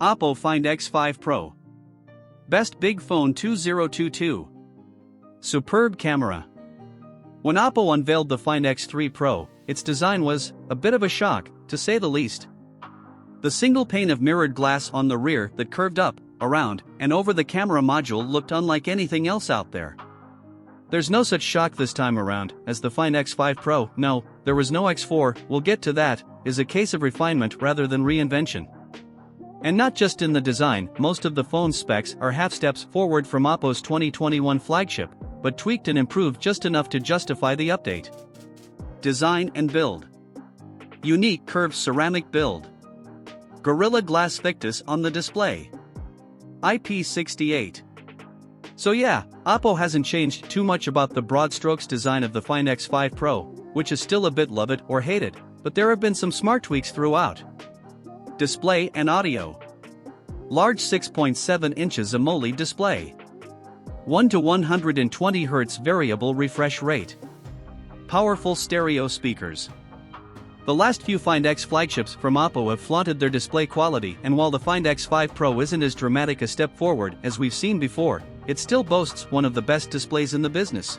Oppo Find X5 Pro. Best Big Phone 2022. Superb camera. When Oppo unveiled the Find X3 Pro, its design was a bit of a shock, to say the least. The single pane of mirrored glass on the rear that curved up, around, and over the camera module looked unlike anything else out there. There's no such shock this time around, as the Find X5 Pro, no, there was no X4, we'll get to that, is a case of refinement rather than reinvention. And not just in the design, most of the phone's specs are half steps forward from Oppo's 2021 flagship, but tweaked and improved just enough to justify the update. Design and build. Unique curved ceramic build. Gorilla Glass Victus on the display. IP68. So yeah, Oppo hasn't changed too much about the broad strokes design of the Find X5 Pro, which is still a bit love it or hate it, but there have been some smart tweaks throughout. Display and audio. Large 6.7 inches AMOLED display. 1 to 120 Hz variable refresh rate. Powerful stereo speakers. The last few Find X flagships from Oppo have flaunted their display quality, and while the Find X5 Pro isn't as dramatic a step forward as we've seen before, it still boasts one of the best displays in the business.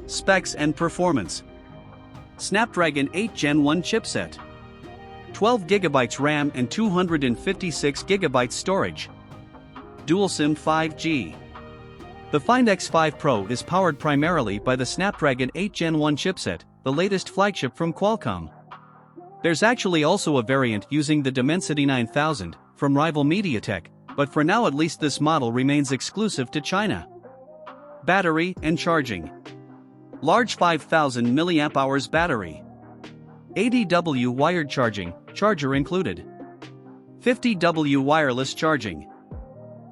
Specs and performance. Snapdragon 8 Gen 1 chipset. 12GB RAM and 256GB storage. Dual SIM 5G. The Find X5 Pro is powered primarily by the Snapdragon 8 Gen 1 chipset, the latest flagship from Qualcomm. There's actually also a variant using the Dimensity 9000 from rival MediaTek, but for now at least this model remains exclusive to China. Battery and charging. Large 5000 mAh battery. 80W wired charging, charger included. 50W wireless charging.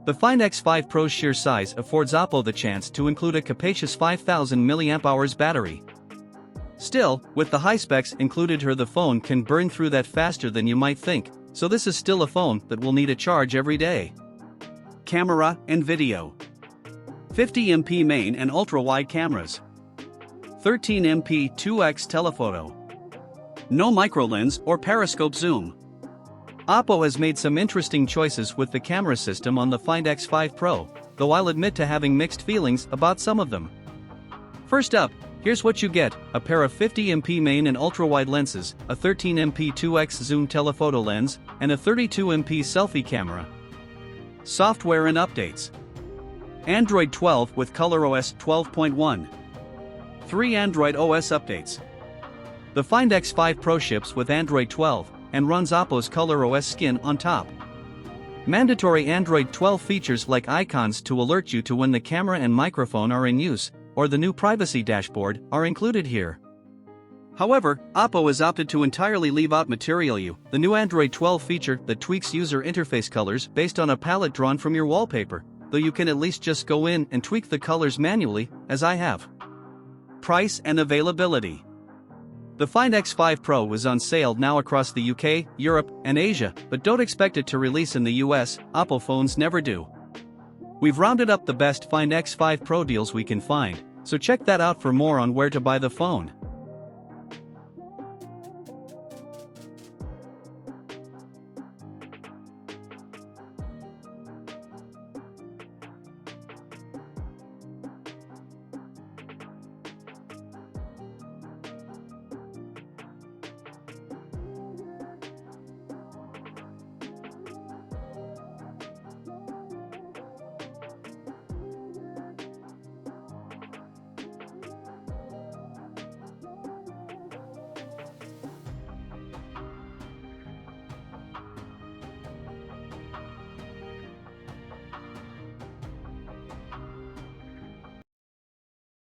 The Find X5 Pro's sheer size affords Oppo the chance to include a capacious 5000 mAh battery. Still, with the high specs included here, the phone can burn through that faster than you might think, so this is still a phone that will need a charge every day. Camera and video. 50MP main and ultra-wide cameras. 13MP 2x telephoto. No microlens or periscope zoom. Oppo has made some interesting choices with the camera system on the Find X5 Pro, though I'll admit to having mixed feelings about some of them. First up, here's what you get: a pair of 50MP main and ultra-wide lenses, a 13MP 2x zoom telephoto lens, and a 32MP selfie camera. Software and updates. Android 12 with ColorOS 12.1. 3 Android OS updates. The Find X5 Pro ships with Android 12 and runs Oppo's ColorOS skin on top. Mandatory Android 12 features like icons to alert you to when the camera and microphone are in use, or the new privacy dashboard, are included here. However, Oppo has opted to entirely leave out Material You, the new Android 12 feature that tweaks user interface colors based on a palette drawn from your wallpaper, though you can at least just go in and tweak the colors manually, as I have. Price and availability. The Find X5 Pro is on sale now across the UK, Europe, and Asia, but don't expect it to release in the US, Oppo phones never do. We've rounded up the best Find X5 Pro deals we can find, so check that out for more on where to buy the phone.